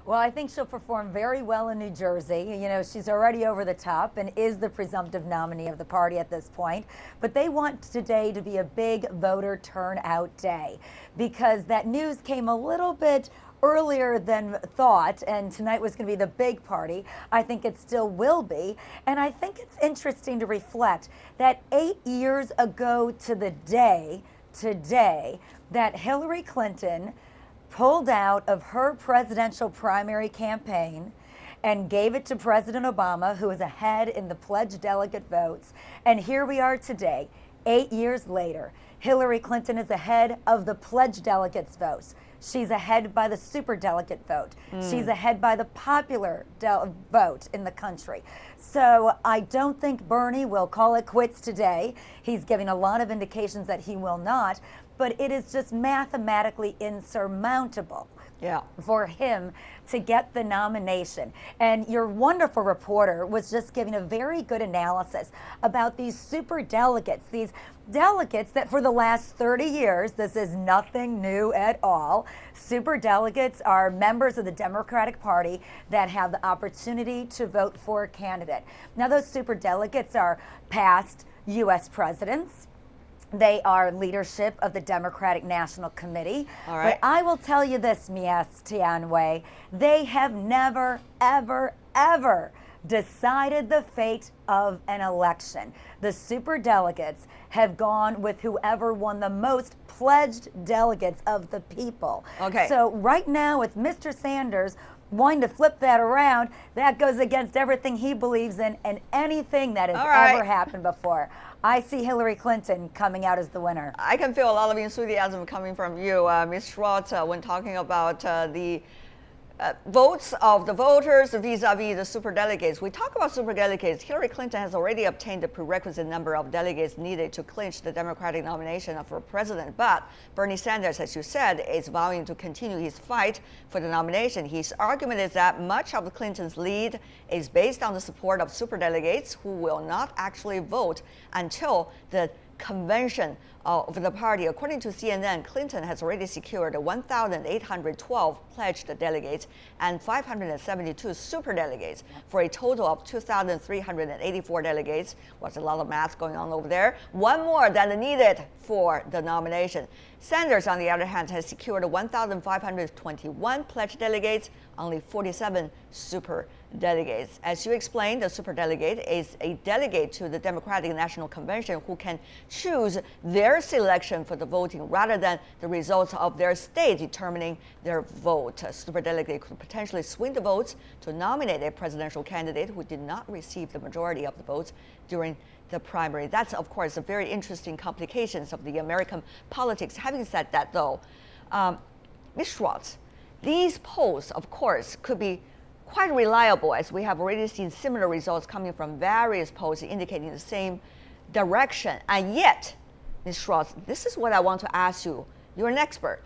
Well, I think she'll perform very well in New Jersey. You know, she's already over the top and is the presumptive nominee of the party at this point. But they want today to be a big voter turnout day because that news came a little bit earlier than thought, and tonight was going to be the big party. I think it still will be. And I think it's interesting to reflect that 8 years ago to the day, today, that Hillary Clinton pulled out of her presidential primary campaign and gave it to President Obama, who is ahead in the pledged delegate votes. And here we are today, 8 years later. Hillary Clinton is ahead of the pledged delegates votes. She's ahead by the superdelegate vote. She's ahead by the popular vote in the country. So I don't think Bernie will call it quits today. He's giving a lot of indications that he will not, but it is just mathematically insurmountable for him to get the nomination. And your wonderful reporter was just giving a very good analysis about these superdelegates, these delegates that for the last 30 years, this is nothing new at all. Superdelegates are members of the Democratic Party that have the opportunity to vote for a candidate. Now, those superdelegates are past U.S. presidents. They are leadership of the Democratic National Committee. All right. But I will tell you this, Mies Tianwei, they have never, ever, ever decided the fate of an election. The superdelegates have gone with whoever won the most pledged delegates of the people. Okay. So right now with Mr. Sanders wanting to flip that around, that goes against everything he believes in and anything that has ever happened before. I see Hillary Clinton coming out as the winner. I can feel a lot of enthusiasm coming from you, Ms. Schwartz, when talking about the votes of the voters vis-a-vis the superdelegates. We talk about superdelegates. Hillary Clinton has already obtained the prerequisite number of delegates needed to clinch the Democratic nomination of her president. But Bernie Sanders, as you said, is vowing to continue his fight for the nomination. His argument is that much of Clinton's lead is based on the support of superdelegates who will not actually vote until the convention of the party. According to CNN, Clinton has already secured 1,812 pledged delegates and 572 superdelegates for a total of 2,384 delegates. Was a lot of math going on over there. One more than needed for the nomination. Sanders, on the other hand, has secured 1,521 pledged delegates, only 47 super delegates. As you explained, the superdelegate is a delegate to the Democratic National Convention who can choose their selection for the voting rather than the results of their state determining their vote. A superdelegate could potentially swing the votes to nominate a presidential candidate who did not receive the majority of the votes during the primary. That's, of course, the very interesting complications of the American politics. Having said that, though, Ms. Schwartz, these polls, of course, could be quite reliable, as we have already seen similar results coming from various polls indicating the same direction. And yet, Ms. Schwartz, this is what I want to ask you. You're an expert.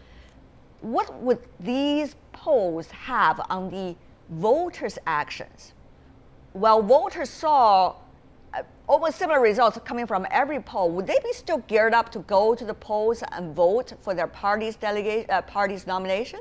What would these polls have on the voters' actions? Well, voters saw almost similar results coming from every poll. Would they be still geared up to go to the polls and vote for their party's party's nomination?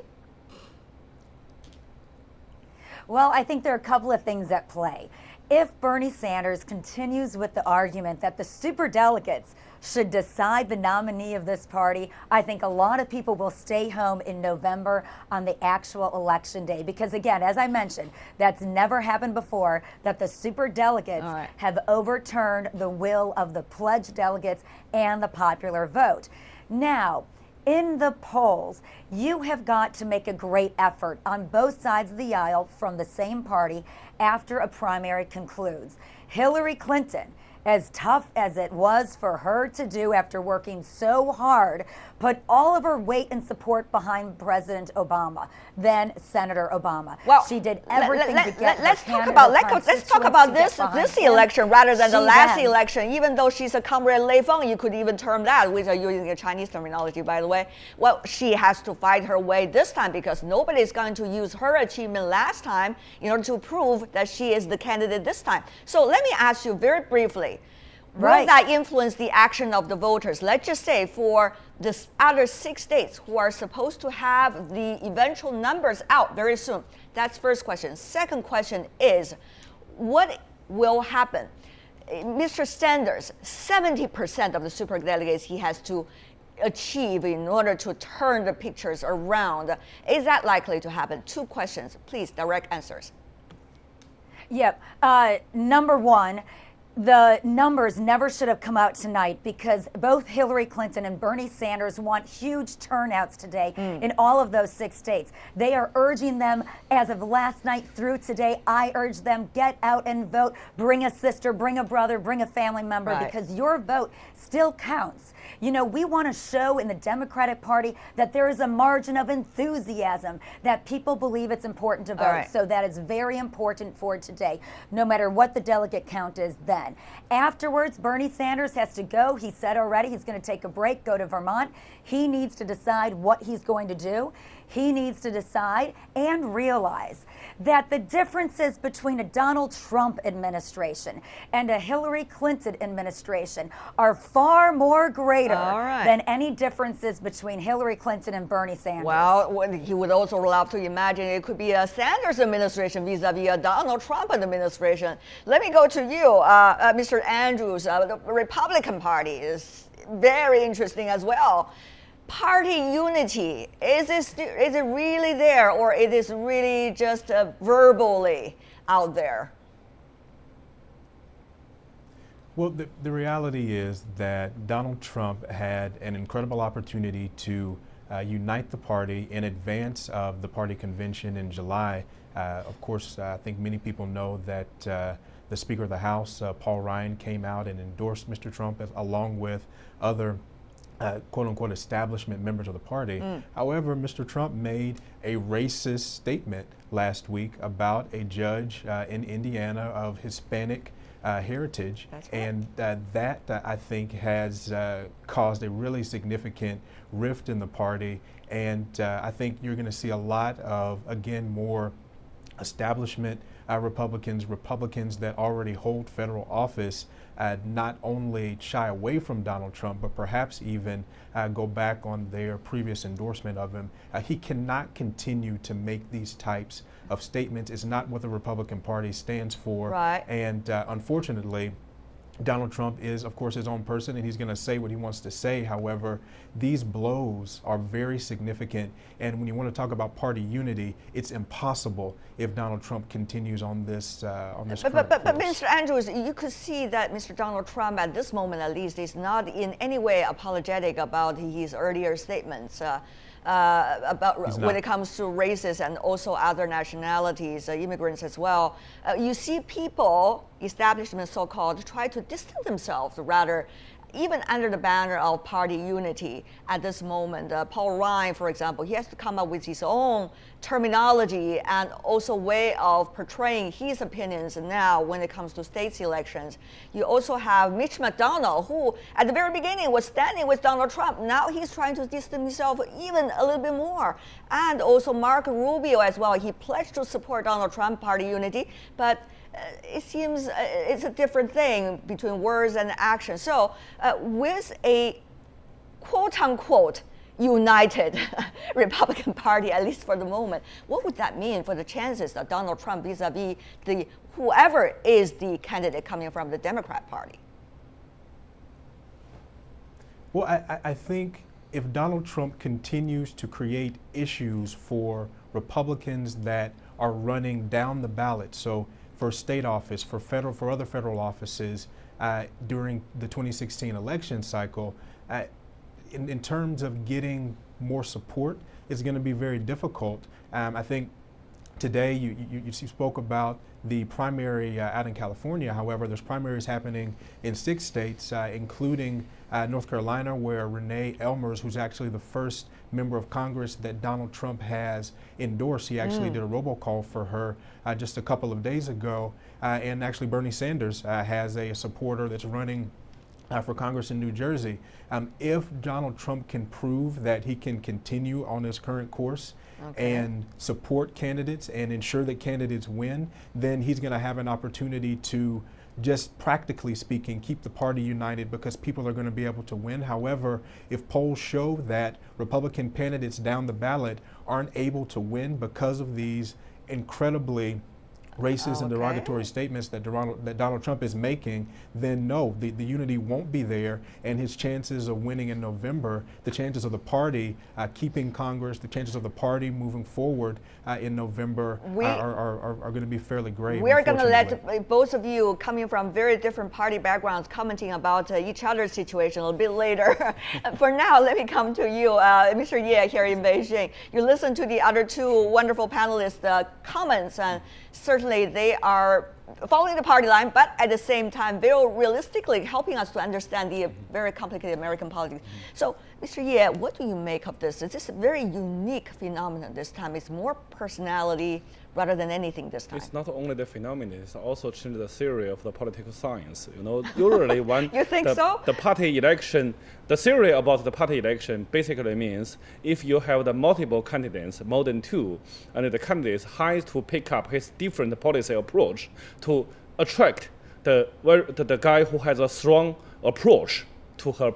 Well, I think there are a couple of things at play. If Bernie Sanders continues with the argument that the superdelegates should decide the nominee of this party, I think a lot of people will stay home in November on the actual election day. Because again, as I mentioned, that's never happened before, that the superdelegates have overturned the will of the pledged delegates and the popular vote. Now, in the polls, you have got to make a great effort on both sides of the aisle from the same party after a primary concludes. Hillary Clinton, as tough as it was for her to do after working so hard, put all of her weight and support behind President Obama, then Senator Obama. Well, she did everything to get let's talk about this election rather than the last election. Even though she's a comrade Lei Feng, you could even term that, with using a Chinese terminology, by the way. Well, she has to fight her way this time because nobody is going to use her achievement last time in order to prove that she is the candidate this time. So let me ask you very briefly, Right. Will that influence the action of the voters? Let's just say for the other 6 states who are supposed to have the eventual numbers out very soon. That's first question. Second question is, what will happen? Mr. Sanders, 70% of the superdelegates he has to achieve in order to turn the pictures around. Is that likely to happen? 2 questions. Please, direct answers. Yep. Number one, the numbers never should have come out tonight because both Hillary Clinton and Bernie Sanders want huge turnouts today in all of those 6 states. They are urging them as of last night through today. I urge them, get out and vote. Bring a sister, bring a brother, bring a family member, Right. because your vote still counts. You know, we want to show in the Democratic Party that there is a margin of enthusiasm, that people believe it's important to vote. right. So that is very important for today, no matter what the delegate count is then. Afterwards, Bernie Sanders has to go. He said already he's going to take a break, go to Vermont. He needs to decide what he's going to do. He needs to decide and realize that the differences between a Donald Trump administration and a Hillary Clinton administration are far more greater All right. than any differences between Hillary Clinton and Bernie Sanders. Well, he would also love to imagine it could be a Sanders administration vis-a-vis a Donald Trump administration. Let me go to you, Mr. Andrews. The Republican Party is very interesting as well. Party unity, is it really there, or it is really just verbally out there? Well, the reality is that Donald Trump had an incredible opportunity to unite the party in advance of the party convention in July. Of course, I think many people know that the Speaker of the House, Paul Ryan, came out and endorsed Mr. Trump along with other quote-unquote establishment members of the party. However, Mr. Trump made a racist statement last week about a judge in Indiana of Hispanic heritage, and that I think has caused a really significant rift in the party, and I think you're going to see a lot of, again, more establishment Republicans that already hold federal office not only shy away from Donald Trump, but perhaps even go back on their previous endorsement of him. He cannot continue to make these types of statements. It's not what the Republican Party stands for. Right. And unfortunately, Donald Trump is, of course, his own person, and he's going to say what he wants to say. However, these blows are very significant. And when you want to talk about party unity, it's impossible if Donald Trump continues on this But Mr. Andrews, you could see that Mr. Donald Trump, at this moment at least, is not in any way apologetic about his earlier statements. About when it comes to races and also other nationalities, immigrants as well. You see people, establishment so-called, try to distance themselves rather, even under the banner of party unity at this moment. Paul Ryan, for example, he has to come up with his own terminology and also way of portraying his opinions now when it comes to states elections. You also have Mitch McConnell, who at the very beginning was standing with Donald Trump. Now he's trying to distance himself even a little bit more. And also Marco Rubio as well. He pledged to support Donald Trump party unity, but it seems it's a different thing between words and action. So with a quote-unquote united Republican Party, at least for the moment, what would that mean for the chances of Donald Trump vis-a-vis whoever is the candidate coming from the Democrat Party? Well, I think if Donald Trump continues to create issues for Republicans that are running down the ballot, so for state office, for other federal offices during the 2016 election cycle, in terms of getting more support, it's going to be very difficult. I think today you spoke about the primary out in California. However, there's primaries happening in 6 states, including North Carolina, where Renee Elmers, who's actually the first member of Congress that Donald Trump has endorsed, he actually did a robocall for her just a couple of days ago. And actually Bernie Sanders has a supporter that's running for Congress in New Jersey. If Donald Trump can prove that he can continue on his current course and support candidates and ensure that candidates win, then he's going to have an opportunity to just practically speaking, keep the party united because people are going to be able to win. However, if polls show that Republican candidates down the ballot aren't able to win because of these incredibly racist and derogatory statements that Donald Trump is making, then no, the unity won't be there, and his chances of winning in November, the chances of the party keeping Congress, the chances of the party moving forward in November are going to be fairly grave. We are going to let both of you, coming from very different party backgrounds, commenting about each other's situation a little bit later. For now, let me come to you, Mr. Ye, here in Beijing. You listen to the other two wonderful panelists' comments, and certainly they are following the party line, but at the same time, very realistically helping us to understand the very complicated American politics. So, Mr. Ye, what do you make of this? Is this a very unique phenomenon this time? It's more personality rather than anything this time. It's not only the phenomenon, it's also changed the theory of the political science. You know, usually when you think so? The party election, the theory about the party election basically means if you have the multiple candidates, more than two, and the candidate has to pick up his different policy approach to attract the guy who has a strong approach to her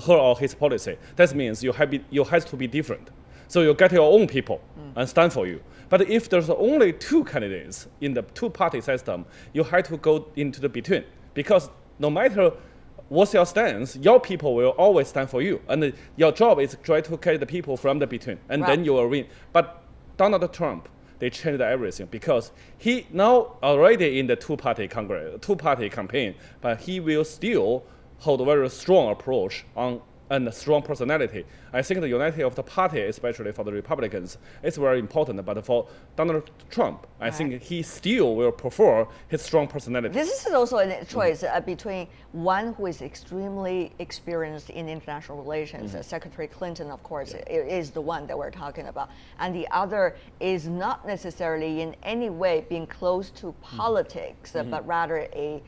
or his policy. That means you have to be different. So you get your own people and stand for you. But if there's only two candidates in the two-party system, you have to go into the between, because no matter what's your stance, your people will always stand for you, and your job is to try to get the people from the between, and then you will win. But Donald Trump, they changed everything because he now already in the two-party campaign, but he will still hold a very strong approach on and a strong personality. I think the unity of the party, especially for the Republicans, is very important. But for Donald Trump, I think he still will prefer his strong personality. This is also a choice between one who is extremely experienced in international relations, Secretary Clinton, of course, is the one that we're talking about, and the other is not necessarily in any way being close to politics, but rather a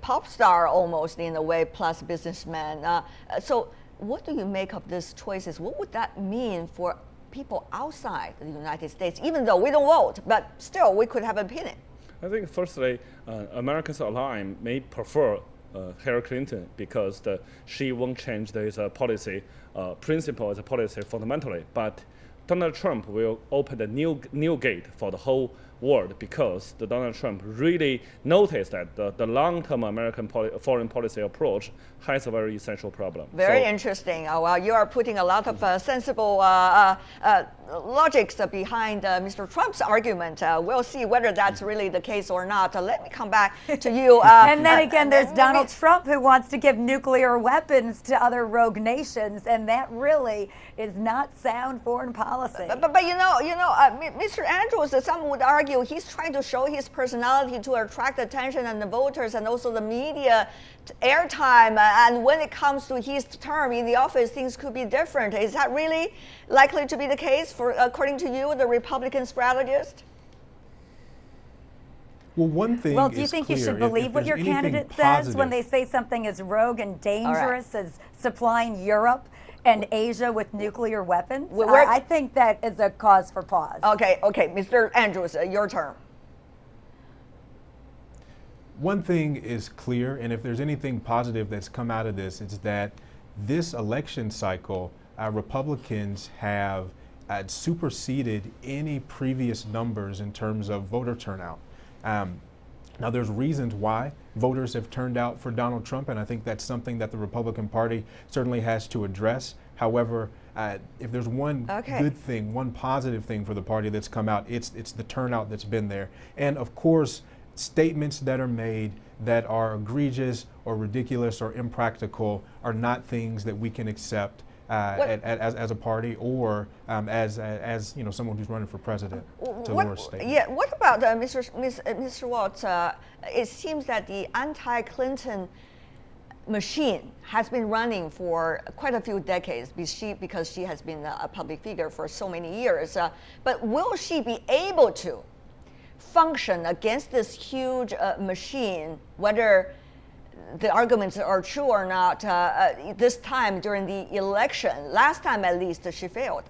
pop star almost in a way, plus businessman. So what do you make of these choices? What would that mean for people outside the United States, even though we don't vote, but still we could have an opinion? I think firstly, Americans aligned may prefer Hillary Clinton because she won't change this policy principle as a policy fundamentally, but Donald Trump will open the new gate for the whole world because Donald Trump really noticed that the long-term American foreign policy approach has a very essential problem. Very interesting. Well, you are putting a lot of sensible logics behind Mr. Trump's argument. We'll see whether that's really the case or not. Let me come back to you. And then again, there's Donald Trump who wants to give nuclear weapons to other rogue nations, and that really is not sound foreign policy. But you know, Mr. Andrews, some would argue he's trying to show his personality to attract attention and the voters and also the media airtime. And when it comes to his term in the office, things could be different. Is that really likely to be the case, according to you, the Republican strategist? Well, one thing do you think you should believe what your candidate says when they say something as rogue and dangerous as supplying Europe and Asia with nuclear weapons? I think that is a cause for pause. Okay, Mr. Andrews, your turn. One thing is clear, and if there's anything positive that's come out of this, it's that this election cycle, Republicans have superseded any previous numbers in terms of voter turnout. Now, there's reasons why voters have turned out for Donald Trump, and I think that's something that the Republican Party certainly has to address. However, if there's one good thing, one positive thing for the party that's come out, it's the turnout that's been there. And of course, statements that are made that are egregious or ridiculous or impractical are not things that we can accept as a party or as you know, someone who's running for president to lower state. Yeah. What about Mr. Schwartz? It seems that the anti-Clinton machine has been running for quite a few decades because she has been a public figure for so many years. But will she be able to function against this huge machine, whether the arguments are true or not, this time during the election? Last time, at least, she failed.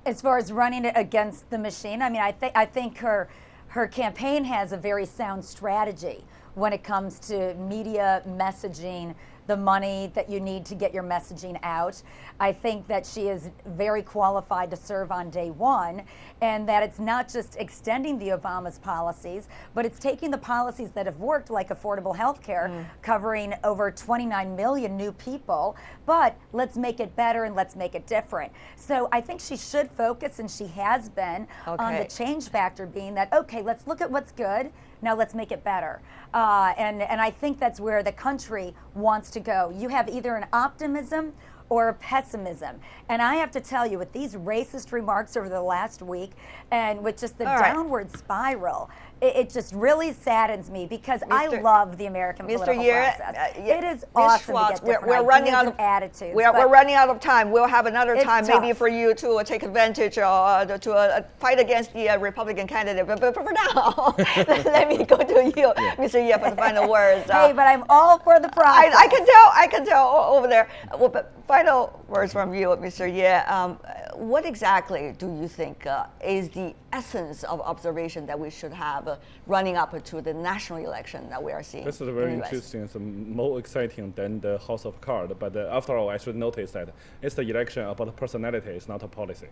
As far as running it against the machine, I mean, I think her her campaign has a very sound strategy when it comes to media messaging, the money that you need to get your messaging out. I think that she is very qualified to serve on day one, and that it's not just extending the Obama's policies, but it's taking the policies that have worked, like affordable health care, covering over 29 million new people, but let's make it better and let's make it different. So I think she should focus, and she has been, on the change factor being that, okay, let's look at what's good, now let's make it better. And I think that's where the country wants to go. You have either an optimism or a pessimism. And I have to tell you, with these racist remarks over the last week, and with just the downward spiral, it just really saddens me, because I love the American political process. It is awesome Schwartz, to get different we're running out of attitudes. We're running out of time. We'll have another time maybe for you to take advantage to fight against the Republican candidate. But for now, let me go to you, Mr. Ye, for the final words. Hey, but I'm all for the process. I can tell over there. Well, but final words from you, Mr. Ye. What exactly do you think is the essence of observation that we should have running up to the national election that we are seeing? This is very interesting. It's more exciting than the House of Cards. But after all, I should notice that it's the election about personality, it's not a policy.